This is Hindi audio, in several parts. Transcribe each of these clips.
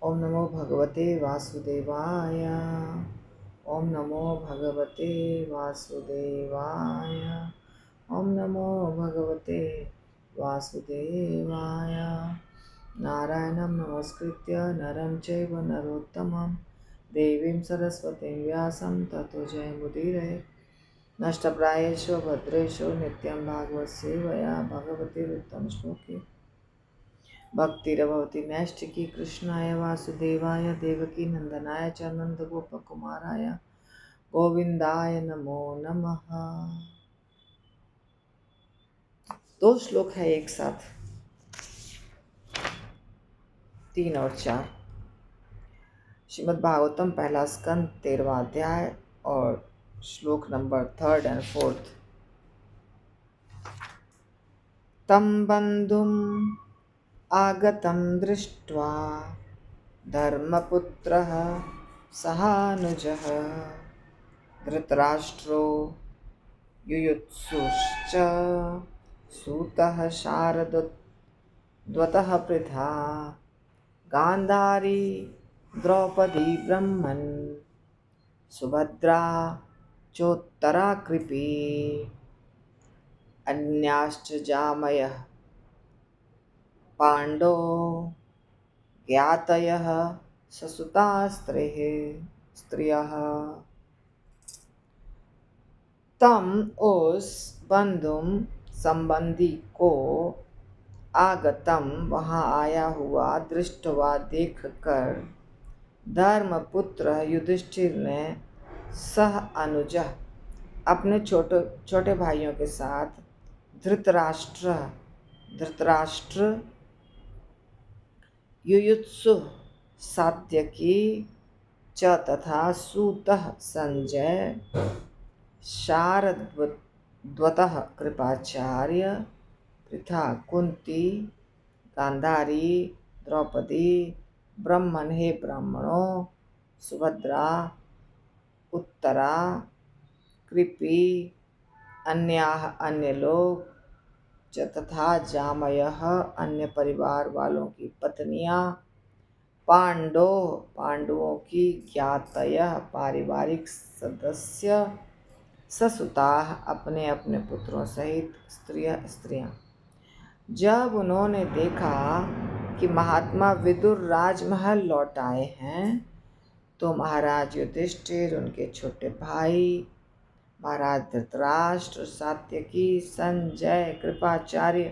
ओम नमो भगवते वासुदेवाय। ओम नमो भगवते वासुदेवाय। ओम नमो भगवते वासुदेवाय। नारायणं नमस्कृत्य नरं चैव नरोत्तमं देवीं सरस्वतीं व्यासं ततो जयमुदीरये। नष्टप्रायेषु भद्रेषु नित्यं भागवत सेवया भगवतीरुत्तम श्लोके भक्तिरभवति नैष्ठिकी कृष्णाय वासुदेवाय देवकी नंदनाय च नंदगोपकुमाराय गोविंदाय नमो नमः। दो श्लोक है एक साथ, 3 और 4। श्रीमद् भागवतम पहला स्कंद 13वां अध्याय और श्लोक नंबर 3 और 4। तं बन्धुम् आगतं दृष्ट्वा धर्मपुत्रः सहानुजः धृतराष्ट्रो युयुत्सुश्च सूतः शारदत्वतः पृथा गान्धारी द्रौपदी ब्रह्मन् सुभद्रा चोत्तरा कृपी अन्याश्च जामयः पाण्डो ज्ञातयः स्त्रियः। तम उस बंधुम संबंधी को आगतम वहाँ आया हुआ दृष्टवा देखकर धर्मपुत्र युधिष्ठिर ने सह अनुज अपने छोटे भाइयों के साथ धृतराष्ट्र युयुत्सु सात्यकी च तथा सूतः संजय शारद्वतः कृपाचार्य पृथा कुंती गांधारी द्रौपदी ब्रह्मण हे ब्राह्मणों सुभद्रा उत्तरा कृपी अन्य लोग च तथा जामयः अन्य परिवार वालों की पत्नियां पांडवों की ज्ञातयः पारिवारिक सदस्य ससुताः अपने अपने पुत्रों सहित स्त्रियां। जब उन्होंने देखा कि महात्मा विदुर राजमहल लौट आए हैं तो महाराज युधिष्ठिर उनके छोटे भाई महाराज धृतराष्ट्र सात्यकी संजय कृपाचार्य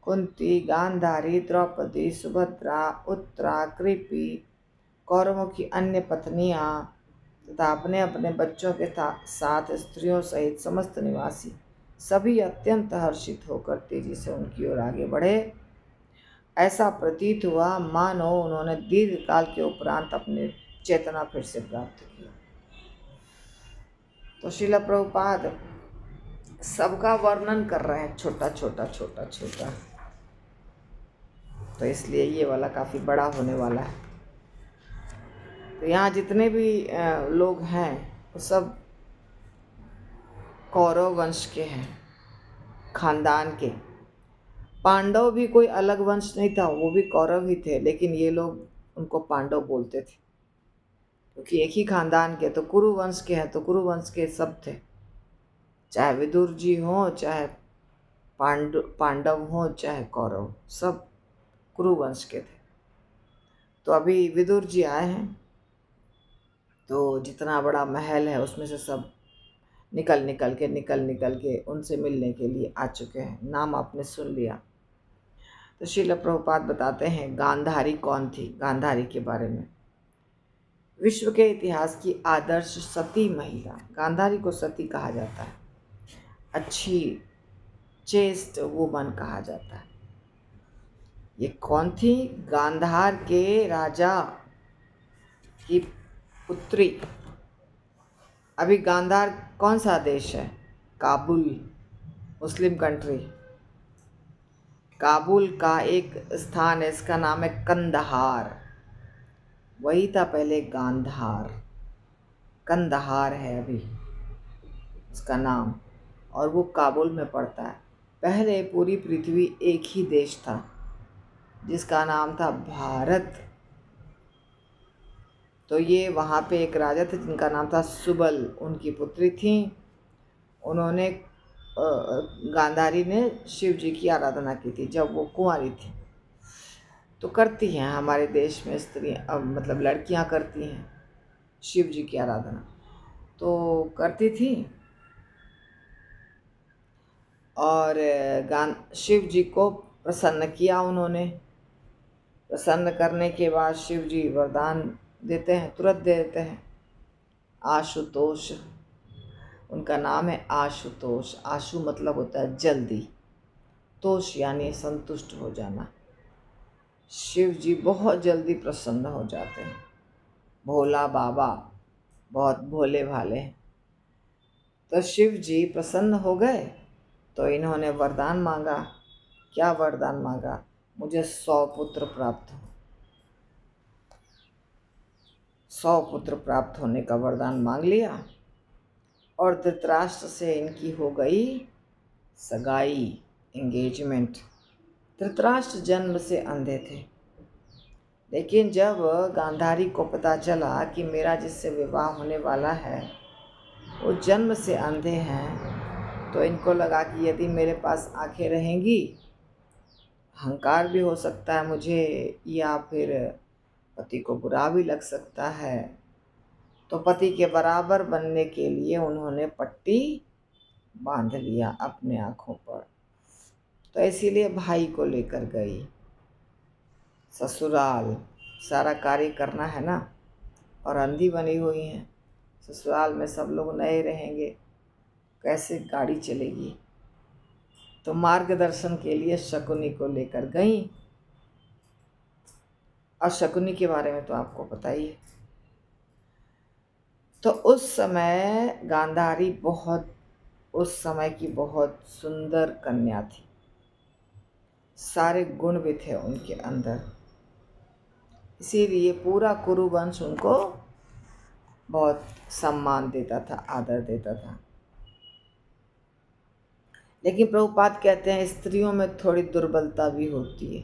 कुंती गांधारी द्रौपदी सुभद्रा उत्तरा कृपी कौरवों की अन्य पत्नियां तथा अपने अपने बच्चों के साथ स्त्रियों सहित समस्त निवासी सभी अत्यंत हर्षित होकर तेजी से उनकी ओर आगे बढ़े। ऐसा प्रतीत हुआ मानो उन्होंने दीर्घ काल के उपरांत अपनी चेतना फिर से प्राप्त की। तो श्रील प्रभुपाद सबका वर्णन कर रहे हैं छोटा छोटा छोटा छोटा, तो इसलिए ये वाला काफ़ी बड़ा होने वाला है। तो यहाँ जितने भी लोग हैं वो सब कौरव वंश के हैं, खानदान के। पांडव भी कोई अलग वंश नहीं था, वो भी कौरव ही थे, लेकिन ये लोग उनको पांडव बोलते थे क्योंकि एक ही खानदान के। तो कुरु वंश के हैं तो कुरु वंश के सब थे, चाहे विदुर जी हों चाहे पांडव हों चाहे कौरव, सब कुरु वंश के थे। तो अभी विदुर जी आए हैं तो जितना बड़ा महल है उसमें से सब निकल के उनसे मिलने के लिए आ चुके हैं। नाम आपने सुन लिया। तो श्रील प्रभुपाद बताते हैं गांधारी कौन थी। गांधारी के बारे में विश्व के इतिहास की आदर्श सती महिला गांधारी को सती कहा जाता है, अच्छी चेस्ट वुमन कहा जाता है। ये कौन थी? गांधार के राजा की पुत्री। अभी गांधार कौन सा देश है? Kabul, Muslim country. काबुल का एक स्थान है, इसका नाम है कंदहार। वही था पहले गांधार, कंदहार है अभी इसका नाम, और वो काबुल में पड़ता है। पहले पूरी पृथ्वी एक ही देश था जिसका नाम था भारत। तो ये वहाँ पे एक राजा थे जिनका नाम था सुबल, उनकी पुत्री थी। उन्होंने गांधारी ने शिव जी की आराधना की थी जब वो कुंवारी थी। तो करती हैं हमारे देश में स्त्रियाँ, मतलब लड़कियाँ करती हैं शिव जी की आराधना, तो करती थी। और शिव जी को प्रसन्न किया उन्होंने। प्रसन्न करने के बाद शिव जी वरदान देते हैं, तुरंत दे देते हैं। आशुतोष उनका नाम है, आशुतोष। आशु मतलब होता है जल्दी, तोष यानी संतुष्ट हो जाना। शिव जी बहुत जल्दी प्रसन्न हो जाते हैं। भोला बाबा बहुत भोले भाले हैं। तो शिव जी प्रसन्न हो गए तो इन्होंने वरदान मांगा। क्या वरदान मांगा? मुझे 100 पुत्र प्राप्त हो। 100 पुत्र प्राप्त होने का वरदान मांग लिया। और धृतराष्ट्र से इनकी हो गई सगाई, एंगेजमेंट। धृतराष्ट्र जन्म से अंधे थे, लेकिन जब गांधारी को पता चला कि मेरा जिससे विवाह होने वाला है वो जन्म से अंधे हैं, तो इनको लगा कि यदि मेरे पास आंखें रहेंगी, अहंकार भी हो सकता है मुझे, या फिर पति को बुरा भी लग सकता है। तो पति के बराबर बनने के लिए उन्होंने पट्टी बांध लिया अपने आँखों पर। तो इसीलिए भाई को लेकर गई ससुराल। सारा कार्य करना है ना, और अंधी बनी हुई हैं। ससुराल में सब लोग नए रहेंगे, कैसे गाड़ी चलेगी? तो मार्गदर्शन के लिए शकुनी को लेकर गई। और शकुनी के बारे में तो आपको पता ही है। तो उस समय गांधारी उस समय की बहुत सुंदर कन्या थी। सारे गुण भी थे उनके अंदर, इसीलिए पूरा कुरुवंश उनको बहुत सम्मान देता था, आदर देता था। लेकिन प्रभुपाद कहते हैं स्त्रियों में थोड़ी दुर्बलता भी होती है,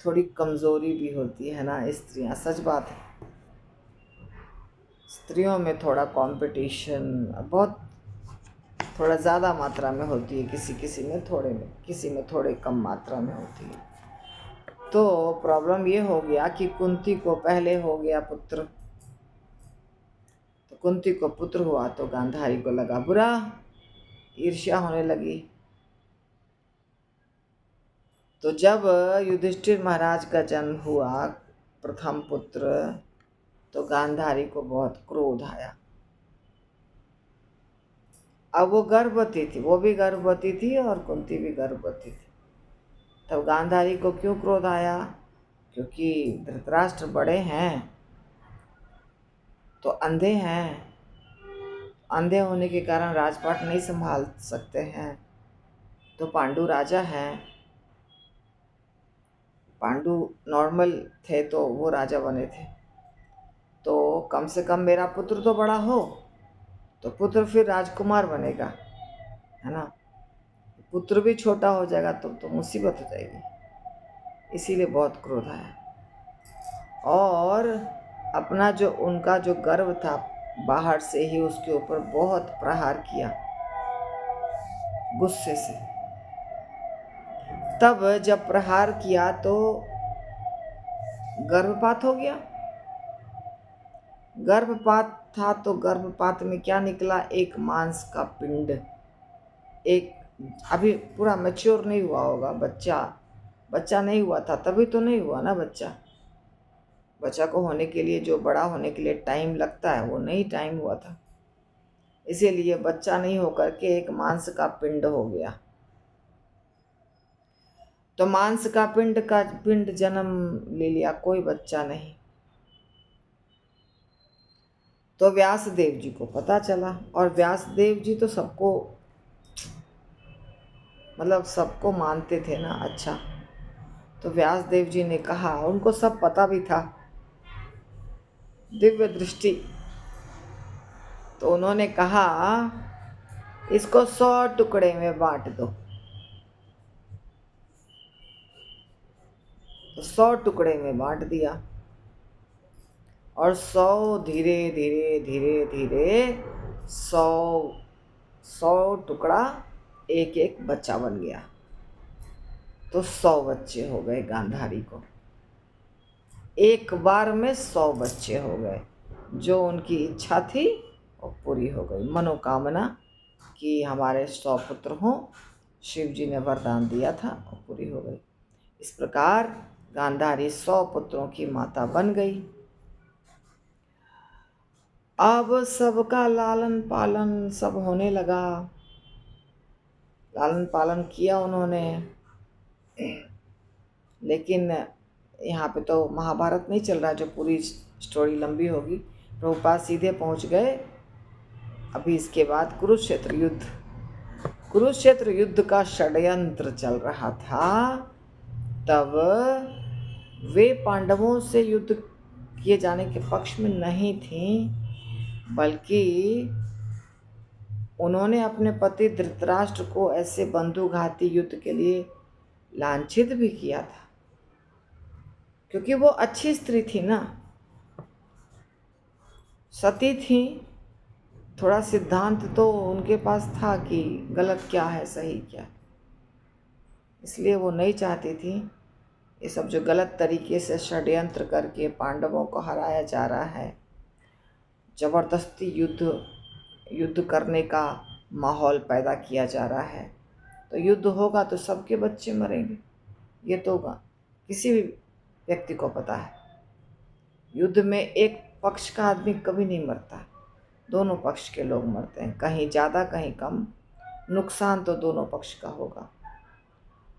थोड़ी कमज़ोरी भी होती है ना स्त्रियां। सच बात है, स्त्रियों में थोड़ा कंपटीशन बहुत थोड़ा ज़्यादा मात्रा में होती है, किसी में थोड़े कम मात्रा में होती है। तो प्रॉब्लम ये हो गया कि कुंती को पहले हो गया पुत्र। तो कुंती को पुत्र हुआ तो गांधारी को लगा बुरा, ईर्ष्या होने लगी। तो जब युधिष्ठिर महाराज का जन्म हुआ, प्रथम पुत्र, तो गांधारी को बहुत क्रोध आया। अब वो गर्भवती थी, वो भी गर्भवती थी और कुंती भी गर्भवती थी। तब गांधारी को क्यों क्रोध आया? क्योंकि धृतराष्ट्र बड़े हैं तो अंधे हैं, अंधे होने के कारण राजपाट नहीं संभाल सकते हैं। तो पांडु राजा हैं, पांडु नॉर्मल थे तो वो राजा बने थे। तो कम से कम मेरा पुत्र तो बड़ा हो, तो पुत्र फिर राजकुमार बनेगा, है ना। पुत्र भी छोटा हो जाएगा तो मुसीबत हो जाएगी। इसीलिए बहुत क्रोध आया और अपना जो उनका जो गर्व था, बाहर से ही उसके ऊपर बहुत प्रहार किया गुस्से से। तब जब प्रहार किया तो गर्भपात हो गया। गर्भपात था तो गर्भपात में क्या निकला? एक मांस का पिंड। एक अभी पूरा मैच्योर नहीं हुआ होगा बच्चा नहीं हुआ था, तभी तो नहीं हुआ ना बच्चा को होने के लिए, जो बड़ा होने के लिए टाइम लगता है, वो नहीं टाइम हुआ था। इसीलिए बच्चा नहीं होकर के एक मांस का पिंड हो गया। तो मांस का पिंड जन्म ले लिया, कोई बच्चा नहीं। तो व्यासदेव जी को पता चला, और व्यासदेव जी तो सबको मानते थे ना। अच्छा, तो व्यासदेव जी ने कहा, उनको सब पता भी था, दिव्य दृष्टि। तो उन्होंने कहा इसको 100 टुकड़े में बांट दो। तो 100 टुकड़े में बांट दिया। और 100 धीरे धीरे धीरे धीरे 100 टुकड़ा एक एक बच्चा बन गया। तो 100 बच्चे हो गए गांधारी को। एक बार में 100 बच्चे हो गए। जो उनकी इच्छा थी वो पूरी हो गई। मनोकामना कि हमारे 100 पुत्र हों, शिव जी ने वरदान दिया था, वो पूरी हो गई। इस प्रकार गांधारी 100 पुत्रों की माता बन गई। अब सबका लालन पालन सब होने लगा। लालन पालन किया उन्होंने। लेकिन यहाँ पे तो महाभारत नहीं चल रहा, जो पूरी स्टोरी लंबी होगी। प्रभुपाद सीधे पहुँच गए अभी इसके बाद कुरुक्षेत्र युद्ध। कुरुक्षेत्र युद्ध का षड्यंत्र चल रहा था। तब वे पांडवों से युद्ध किए जाने के पक्ष में नहीं थीं, बल्कि उन्होंने अपने पति धृतराष्ट्र को ऐसे बंधुघाती युद्ध के लिए लांछित भी किया था, क्योंकि वो अच्छी स्त्री थी ना, सती थी। थोड़ा सिद्धांत तो उनके पास था कि गलत क्या है सही क्या है। इसलिए वो नहीं चाहती थी ये सब जो गलत तरीके से षड्यंत्र करके पांडवों को हराया जा रहा है, जबरदस्ती युद्ध करने का माहौल पैदा किया जा रहा है। तो युद्ध होगा तो सबके बच्चे मरेंगे, ये तो किसी भी व्यक्ति को पता है। युद्ध में एक पक्ष का आदमी कभी नहीं मरता, दोनों पक्ष के लोग मरते हैं, कहीं ज़्यादा कहीं कम। नुकसान तो दोनों पक्ष का होगा,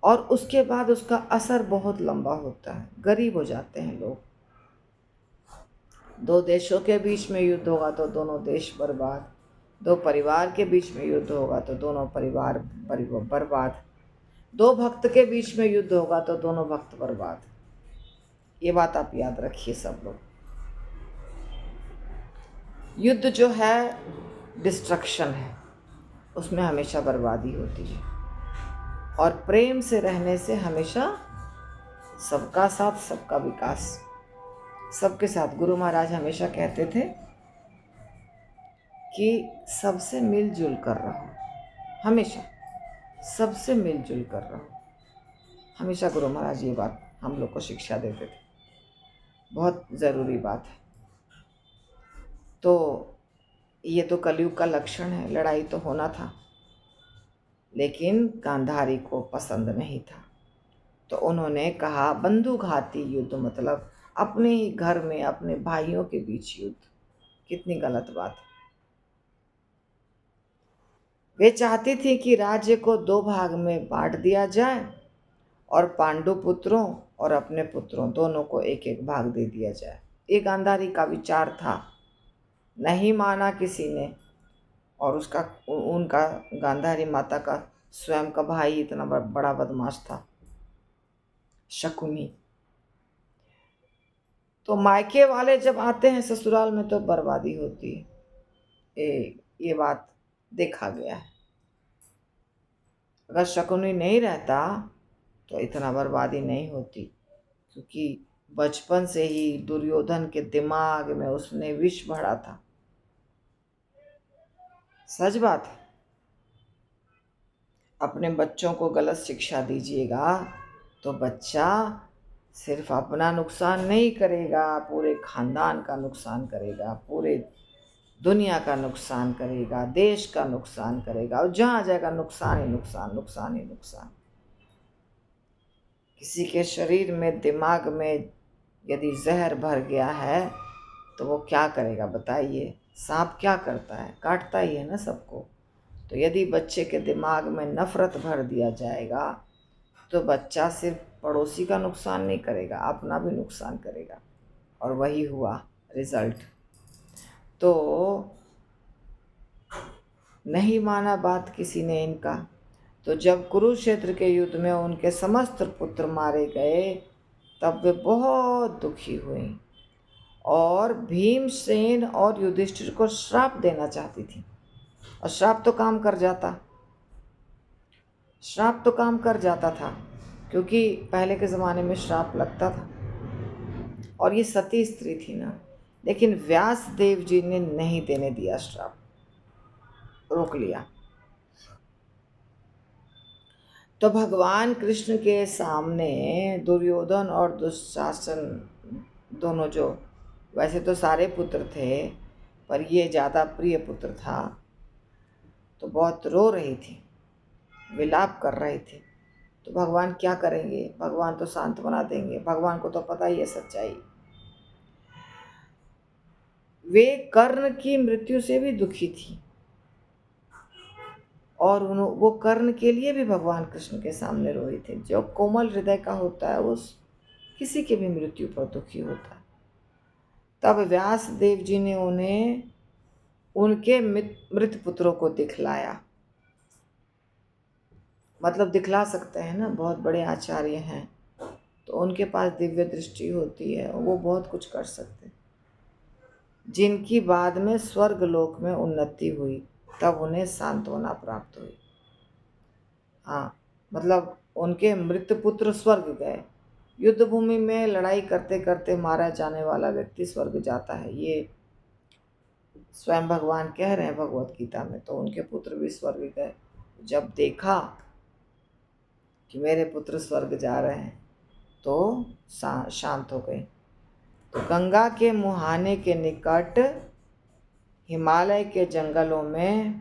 और उसके बाद उसका असर बहुत लंबा होता है। गरीब हो जाते हैं लोग। दो देशों के बीच में युद्ध होगा तो दोनों देश बर्बाद। दो परिवार के बीच में युद्ध होगा तो दोनों परिवार बर्बाद। दो भक्त के बीच में युद्ध होगा तो दोनों भक्त बर्बाद। ये बात आप याद रखिए सब लोग। युद्ध जो है डिस्ट्रक्शन है, उसमें हमेशा बर्बादी होती है। और प्रेम से रहने से हमेशा सबका साथ सबका विकास, सबके साथ। गुरु महाराज हमेशा कहते थे कि सबसे मिलजुल कर रहो, हमेशा सबसे मिलजुल कर रहो। हमेशा गुरु महाराज ये बात हम लोग को शिक्षा देते थे। बहुत ज़रूरी बात है। तो ये तो कलयुग का लक्षण है। लड़ाई तो होना था, लेकिन गांधारी को पसंद नहीं था। तो उन्होंने कहा बंधुघाती युद्ध मतलब अपने ही घर में अपने भाइयों के बीच युद्ध। कितनी गलत बात है। वे चाहती थी कि राज्य को 2 भाग में बांट दिया जाए और पांडु पुत्रों और अपने पुत्रों दोनों को एक एक भाग दे दिया जाए। ये गांधारी का विचार था। नहीं माना किसी ने। और उनका गांधारी माता का स्वयं का भाई इतना बड़ा बदमाश था, शकुनी। तो मायके वाले जब आते हैं ससुराल में तो बर्बादी होती है। ये बात देखा गया है। अगर शकुनी नहीं रहता तो इतना बर्बादी नहीं होती, क्योंकि बचपन से ही दुर्योधन के दिमाग में उसने विष भरा था। सच बात है। अपने बच्चों को गलत शिक्षा दीजिएगा तो बच्चा सिर्फ अपना नुकसान नहीं करेगा, पूरे खानदान का नुकसान करेगा, पूरे दुनिया का नुकसान करेगा, देश का नुकसान करेगा, और जहाँ जाएगा नुकसान ही नुकसान, नुकसान ही नुकसान। किसी के शरीर में दिमाग में यदि जहर भर गया है तो वो क्या करेगा बताइए। सांप क्या करता है, काटता ही है ना सबको। तो यदि बच्चे के दिमाग में नफ़रत भर दिया जाएगा तो बच्चा सिर्फ पड़ोसी का नुकसान नहीं करेगा, अपना भी नुकसान करेगा। और वही हुआ रिजल्ट। तो नहीं माना बात किसी ने इनका। तो जब कुरुक्षेत्र के युद्ध में उनके समस्त पुत्र मारे गए तब वे बहुत दुखी हुई और भीमसेन और युधिष्ठिर को श्राप देना चाहती थी। और श्राप तो काम कर जाता था, क्योंकि पहले के ज़माने में श्राप लगता था। और ये सती स्त्री थी ना, लेकिन व्यास देव जी ने नहीं देने दिया श्राप, रोक लिया। तो भगवान कृष्ण के सामने दुर्योधन और दुशासन दोनों, जो वैसे तो सारे पुत्र थे पर ये ज़्यादा प्रिय पुत्र था, तो बहुत रो रही थी, विलाप कर रही थी। तो भगवान क्या करेंगे, भगवान तो शांत बना देंगे, भगवान को तो पता ही है सच्चाई। वे कर्ण की मृत्यु से भी दुखी थी और वो कर्ण के लिए भी भगवान कृष्ण के सामने रोए थे। जो कोमल हृदय का होता है वो किसी की भी मृत्यु पर दुखी होता है। तब व्यास देव जी ने उन्हें उनके मृत पुत्रों को दिखलाया। मतलब दिखला सकते हैं ना, बहुत बड़े आचार्य हैं तो उनके पास दिव्य दृष्टि होती है, वो बहुत कुछ कर सकते हैं। जिनकी बाद में स्वर्ग लोक में उन्नति हुई, तब उन्हें सांत्वना प्राप्त हुई। हाँ, मतलब उनके मृत पुत्र स्वर्ग गए। युद्ध भूमि में लड़ाई करते करते मारा जाने वाला व्यक्ति स्वर्ग जाता है, ये स्वयं भगवान कह रहे हैं भगवत गीता में। तो उनके पुत्र भी स्वर्ग गए। जब देखा कि मेरे पुत्र स्वर्ग जा रहे हैं तो शांत हो गए। तो गंगा के मुहाने के निकट हिमालय के जंगलों में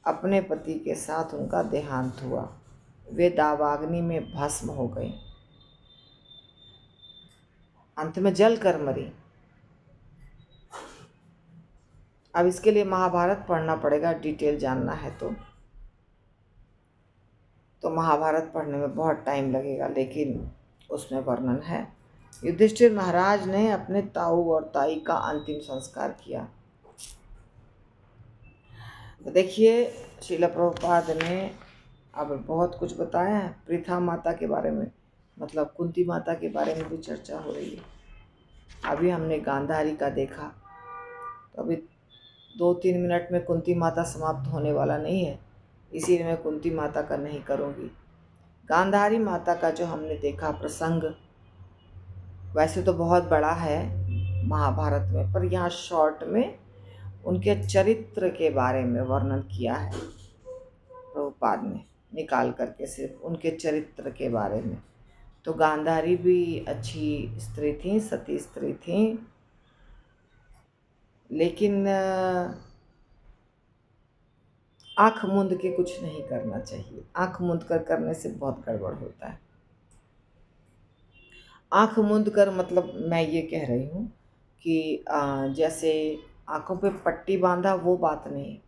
अपने पति के साथ उनका देहांत हुआ। वे दावाग्नि में भस्म हो गई, अंत में जल कर मरी। अब इसके लिए महाभारत पढ़ना पड़ेगा, डिटेल जानना है तो महाभारत पढ़ने में बहुत टाइम लगेगा, लेकिन उसमें वर्णन है। युधिष्ठिर महाराज ने अपने ताऊ और ताई का अंतिम संस्कार किया। तो देखिए, श्रील प्रभुपाद ने अब बहुत कुछ बताया है। पृथा माता के बारे में, मतलब कुंती माता के बारे में भी चर्चा हो रही है। अभी हमने गांधारी का देखा, तो अभी 2-3 मिनट में कुंती माता समाप्त होने वाला नहीं है, इसीलिए मैं कुंती माता का नहीं करूँगी। गांधारी माता का जो हमने देखा प्रसंग, वैसे तो बहुत बड़ा है महाभारत में, पर यहाँ शॉर्ट में उनके चरित्र के बारे में वर्णन किया है प्रभुपाद ने, निकाल करके सिर्फ उनके चरित्र के बारे में। तो गांधारी भी अच्छी स्त्री थी, सती स्त्री थी, लेकिन आँख मूंद के कुछ नहीं करना चाहिए। आँख मूंद कर करने से बहुत गड़बड़ होता है। आँख मूंद कर मतलब मैं ये कह रही हूँ कि जैसे आँखों पे पट्टी बांधा, वो बात नहीं।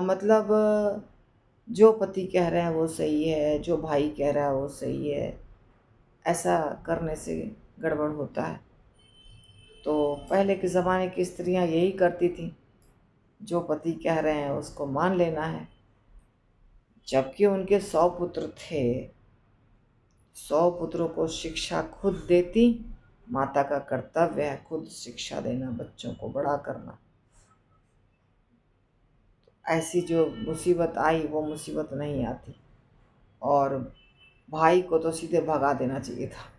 मतलब जो पति कह रहे हैं वो सही है, जो भाई कह रहा है वो सही है, ऐसा करने से गड़बड़ होता है। तो पहले के ज़माने की स्त्रियां यही करती थीं, जो पति कह रहे हैं उसको मान लेना है। जबकि उनके 100 पुत्र थे, 100 पुत्रों को शिक्षा खुद देती। माता का कर्तव्य है खुद शिक्षा देना, बच्चों को बड़ा करना। ऐसी जो मुसीबत आई वो मुसीबत नहीं आती, और भाई को तो सीधे भगा देना चाहिए था।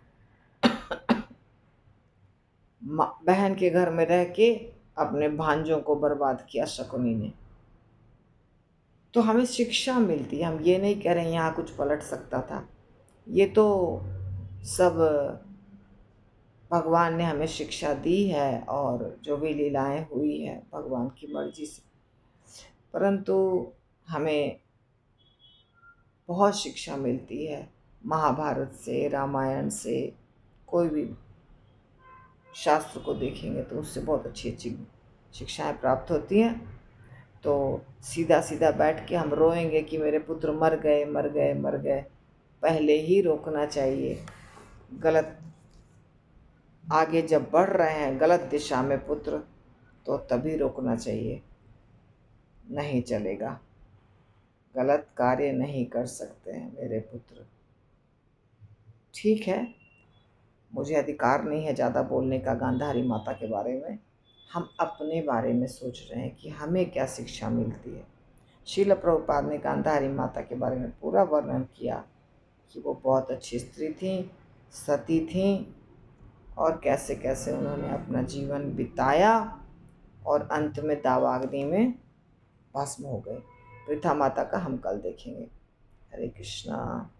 बहन के घर में रह के अपने भांजों को बर्बाद किया शकुनी ने। तो हमें शिक्षा मिलती है, हम ये नहीं कह रहे यहाँ कुछ पलट सकता था। ये तो सब भगवान ने हमें शिक्षा दी है, और जो भी लीलाएं हुई है भगवान की मर्जी से। परंतु हमें बहुत शिक्षा मिलती है महाभारत से, रामायण से, कोई भी शास्त्र को देखेंगे तो उससे बहुत अच्छी अच्छी शिक्षाएं प्राप्त होती हैं। तो सीधा सीधा बैठ के हम रोएंगे कि मेरे पुत्र मर गए मर गए मर गए, पहले ही रोकना चाहिए। गलत आगे जब बढ़ रहे हैं गलत दिशा में पुत्र, तो तभी रोकना चाहिए, नहीं चलेगा। गलत कार्य नहीं कर सकते हैं मेरे पुत्र। ठीक है, मुझे अधिकार नहीं है ज़्यादा बोलने का गांधारी माता के बारे में। हम अपने बारे में सोच रहे हैं कि हमें क्या शिक्षा मिलती है। श्रील प्रभुपाद ने गांधारी माता के बारे में पूरा वर्णन किया कि वो बहुत अच्छी स्त्री थी, सती थी, और कैसे कैसे उन्होंने अपना जीवन बिताया और अंत में दावाग्नि में भस्म हो गए। पृथा माता का हम कल देखेंगे। हरे कृष्णा।